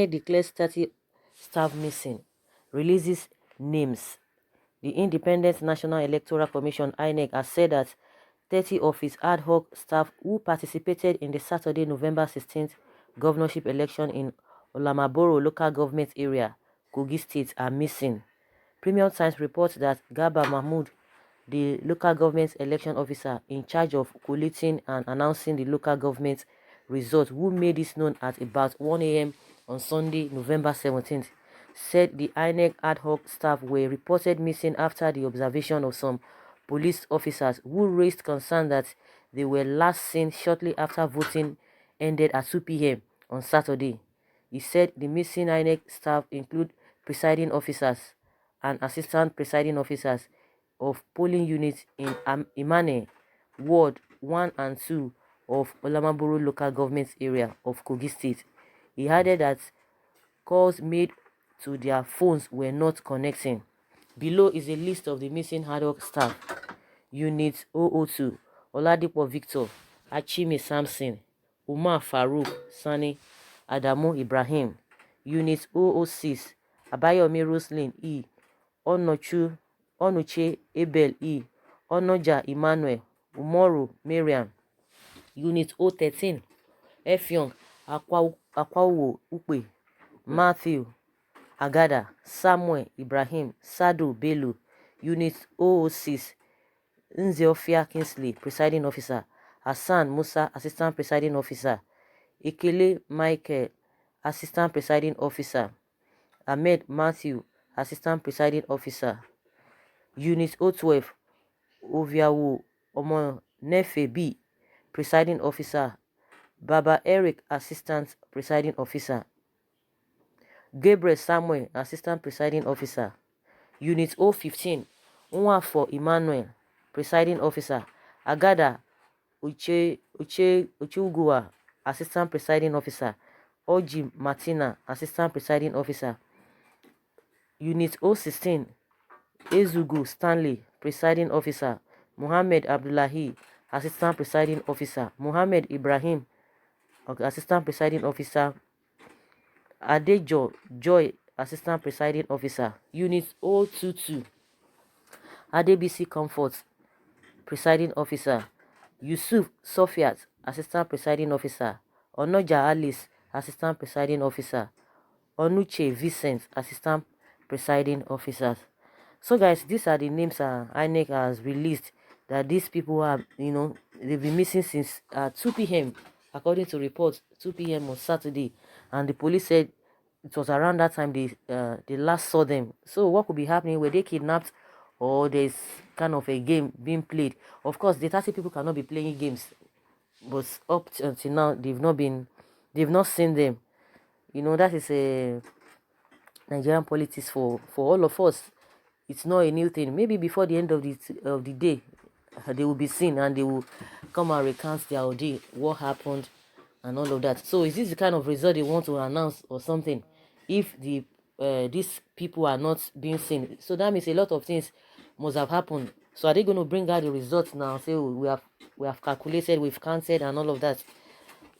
INEC declares 30 staff missing, releases names. The Independent National Electoral Commission (INEC) has said that 30 of its ad hoc staff who participated in the Saturday, November 16th governorship election in Olamaboro local government area, Kogi State, are missing. Premium Times reports that Garba Mahmood, the local government election officer in charge of collating and announcing the local government results, who made this known at about 1 a.m. on Sunday, November 17th, said the INEC ad hoc staff were reported missing after the observation of some police officers who raised concern that they were last seen shortly after voting ended at 2 p.m. on Saturday. He said the missing INEC staff include presiding officers and assistant presiding officers of polling units in Imane, Ward 1 and 2 of Olamaboro local government area of Kogi State. He added that calls made to their phones were not connecting. Below is a list of the missing ad hoc staff. Unit 002, Oladipo Victor, Achime Samson, Umar Farouk Sani, Adamu Ibrahim. Unit 006, Abayomi Roslyn E, Onuche Abel E, Onoja Emmanuel, Umoru Mariam. Unit 013, Efyong Akwawo Ukpe, Matthew Agada, Samuel Ibrahim, Sadu Bello. Unit 006, Nzeofia Kingsley, presiding officer, Hassan Musa, assistant presiding officer, Ekele Michael, assistant presiding officer, Ahmed Matthew, assistant presiding officer. Unit 012, Oviawu Omonefe B, presiding officer, Baba Eric, assistant presiding officer, Gabriel Samuel, assistant presiding officer. Unit 015, Nwafo Emmanuel, presiding officer, Agada Uchegua, assistant presiding officer, Oji Martina, assistant presiding officer. Unit 016, Ezugu Stanley, presiding officer, Muhammad Abdullahi, assistant presiding officer, Muhammad Ibrahim, assistant presiding officer, Adejo Joy, assistant presiding officer. Unit 022, Adebisi Comfort, presiding officer, Yusuf Sofiat, assistant presiding officer, Onoja Alice, assistant presiding officer, Onuche Vincent, assistant presiding officers. So guys, these are the names INEC has released that these people have, they've been missing since 2 p.m. according to reports, 2 p.m. on Saturday, and the police said it was around that time they last saw them. So what could be happening? Were they kidnapped, or there's kind of a game being played? Of course, the 30 people cannot be playing games, but up until now they've not seen them. That is a Nigerian politics for all of us. It's not a new thing. Maybe before the end of the day, they will be seen and they will come and recount their ordeal, what happened, and all of that. So is this the kind of result they want to announce or something? If these people are not being seen, so that means a lot of things must have happened. So are they going to bring out the results now? Say, oh, we have calculated, we've counted, and all of that.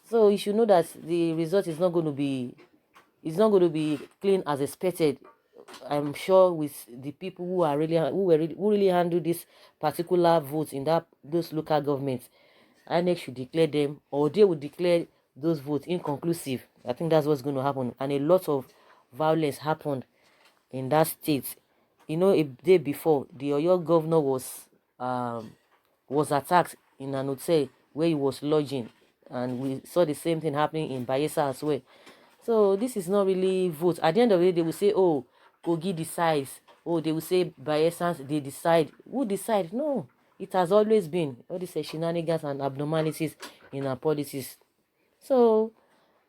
So you should know that the result is not going to be clean as expected. I'm sure with the people who really handle this particular vote in those local governments, INEC should declare them, or they would declare those votes inconclusive. I think that's what's going to happen. And a lot of violence happened in that state. A day before, the Oyo governor was attacked in an hotel where he was lodging, and we saw the same thing happening in Bayelsa as well. So this is not really vote. At the end of the day, they will say, oh, Kogi decides. Oh, they will say Bayelsans, they decide. Who decide? No. It has always been all these shenanigans and abnormalities in our policies. So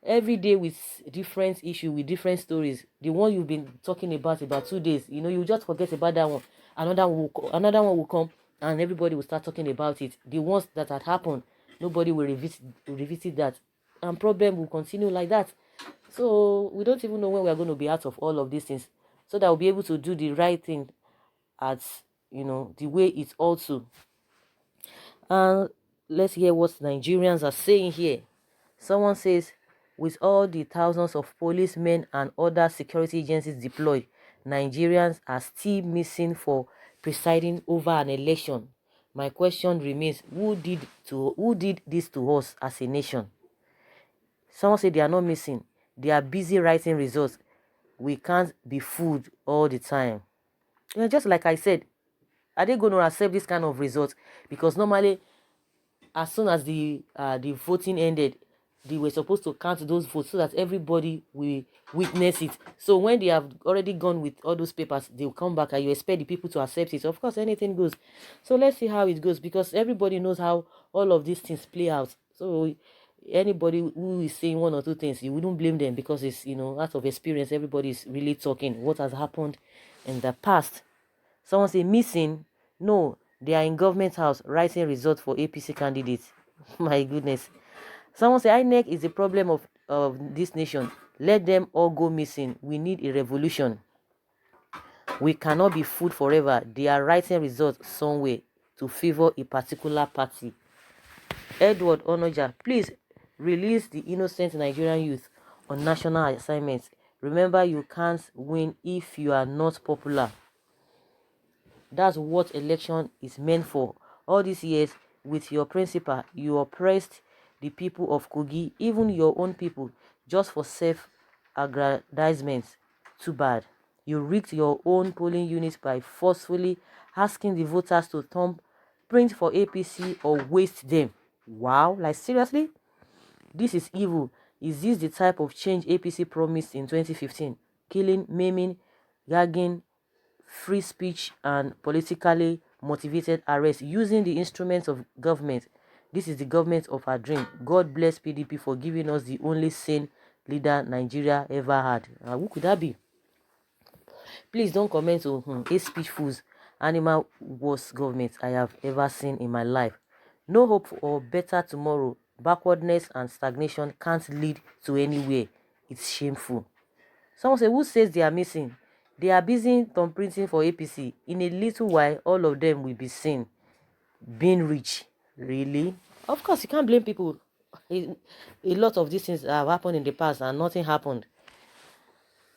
every day with different issue, with different stories. The one you've been talking about 2 days, you just forget about that one. Another one will come, and everybody will start talking about it. The ones that had happened, nobody will revisit that, and problem will continue like that. So we don't even know when we are going to be out of all of these things, so that we'll be able to do the right thing at the way it's also. Let's hear what Nigerians are saying here. Someone says With all the thousands of policemen and other security agencies deployed, Nigerians are still missing for presiding over an election. My question remains, who did this to us as a nation? Someone say they are not missing. They are busy writing results. We can't be fooled all the time. Just like I said, are they going to accept this kind of results? Because normally, as soon as the voting ended, they were supposed to count those votes so that everybody will witness it. So when they have already gone with all those papers, they'll come back and you expect the people to accept it. Of course, anything goes. So let's see how it goes, because everybody knows how all of these things play out. So anybody who is saying one or two things, you wouldn't blame them, because it's, out of experience, everybody is really talking what has happened in the past. Someone say missing. No, they are in government house writing results for APC candidates. My goodness. Someone say Inec is the problem of this nation. Let them all go missing. We need a revolution. We cannot be fooled forever. They are writing results somewhere to favor a particular party. Edward Onoja, please release the innocent Nigerian youth on national assignments. Remember, you can't win if you are not popular. That's what election is meant for. All these years, with your principal, you oppressed the people of Kogi, even your own people, just for self-aggrandizement. Too bad. You rigged your own polling units by forcefully asking the voters to print for APC or waste them. Wow, like seriously? This is evil. Is this the type of change APC promised in 2015? Killing, maiming, gagging, free speech and politically motivated arrest using the instruments of government. This is the government of our dream. God bless PDP for giving us the only sane leader Nigeria ever had. Who could that be? Please don't comment on hate speech fools. Animal worst government I have ever seen in my life. No hope for better tomorrow. Backwardness and stagnation can't lead to anywhere. It's shameful. Someone say, who says they are missing? They are busy thumbprinting for APC. In a little while, all of them will be seen being rich. Really? Of course, you can't blame people. A lot of these things have happened in the past and nothing happened.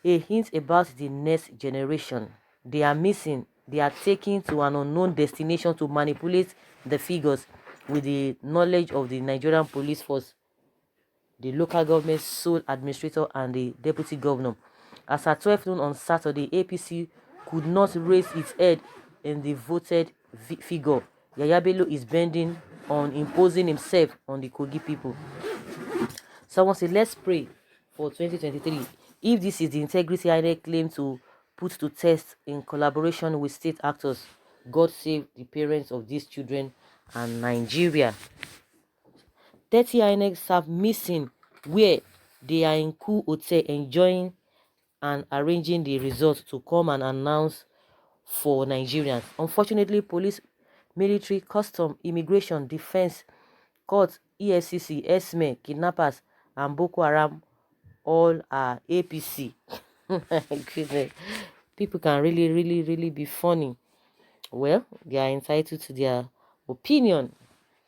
A hint about the next generation. They are missing. They are taken to an unknown destination to manipulate the figures with the knowledge of the Nigerian police force, the local government sole administrator, and the deputy governor. As at 12 noon on Saturday, APC could not raise its head in the voted figure. Yaya Bello is bending on imposing himself on the Kogi people. Someone said, let's pray for 2023. If this is the integrity Inec claim to put to test in collaboration with state actors, God save the parents of these children and Nigeria. 30 Inec staff missing where they are in Cool Hotel enjoying and arranging the results to come and announce for Nigerians. Unfortunately, police, military, custom, immigration, defense, court, EFCC, ESME, kidnappers, and Boko Haram all are APC. My goodness. People can really, really, really be funny. Well, they are entitled to their opinion.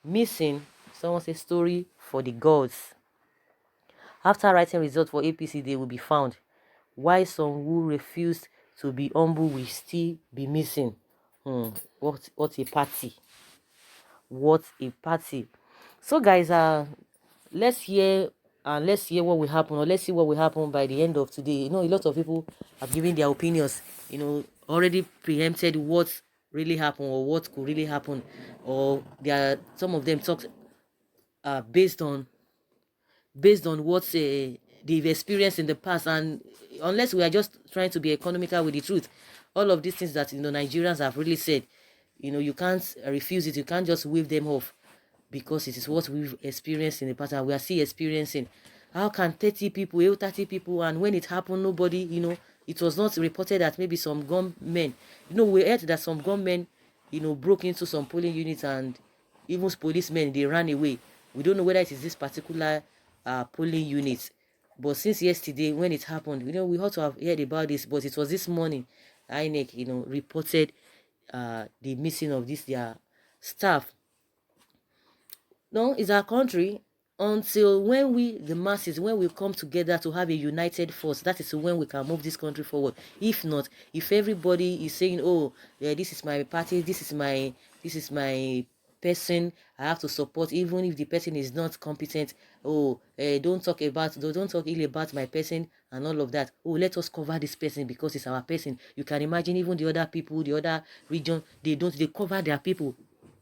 Missing, someone say story for the gods. After writing results for APC, they will be found. Why some who refused to be humble will still be missing. What a party. What a party. So guys, let's hear what will happen, or let's see what will happen by the end of today. A lot of people have given their opinions, already preempted what really happened or what could really happen, or some of them talked based on what they've experienced in the past. And unless we are just trying to be economical with the truth, all of these things that Nigerians have really said, you can't refuse it. You can't just wave them off, because it is what we've experienced in the past and we are still experiencing. How can 30 people, and when it happened, nobody, it was not reported that maybe some gunmen, we heard that some gunmen, broke into some polling units, and even policemen, they ran away. We don't know whether it is this particular polling unit. But since yesterday, when it happened, we ought to have heard about this, but it was this morning, INEC, reported the missing of their staff. No, it's our country. until when we, the masses, when we come together to have a united force, that is when we can move this country forward. If not, if everybody is saying, oh, yeah, this is my party, this is my person I have to support, even if the person is not competent. Oh, don't talk ill about my person and all of that. Oh, let us cover this person because it's our person. You can imagine even the other people, the other region, they cover their people.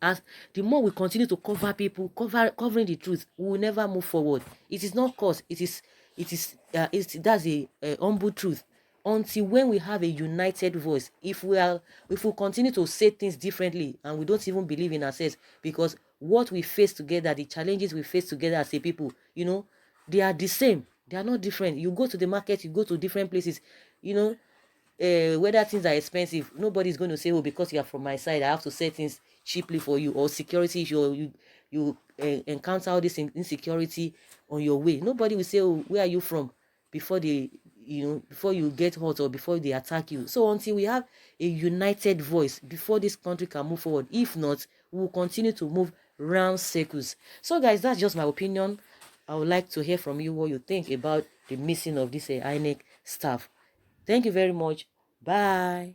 As the more we continue to cover people, covering the truth, we will never move forward. It is not cause, that's a humble truth. Until when we have a united voice, if we continue to say things differently and we don't even believe in ourselves, because what we face together, the challenges we face together as a people, they are the same. They are not different. You go to the market, you go to different places, you know whether things are expensive, nobody's going to say, oh, because you are from my side, I have to sell things cheaply for you. Or security issue, or you encounter all this insecurity on your way, nobody will say, oh, where are you from, before they before you get hurt or before they attack you. So until we have a united voice, before this country can move forward. If not, we will continue to move round circles. So guys, that's just my opinion. I would like to hear from you what you think about the missing of this INEC staff. Thank you very much. Bye.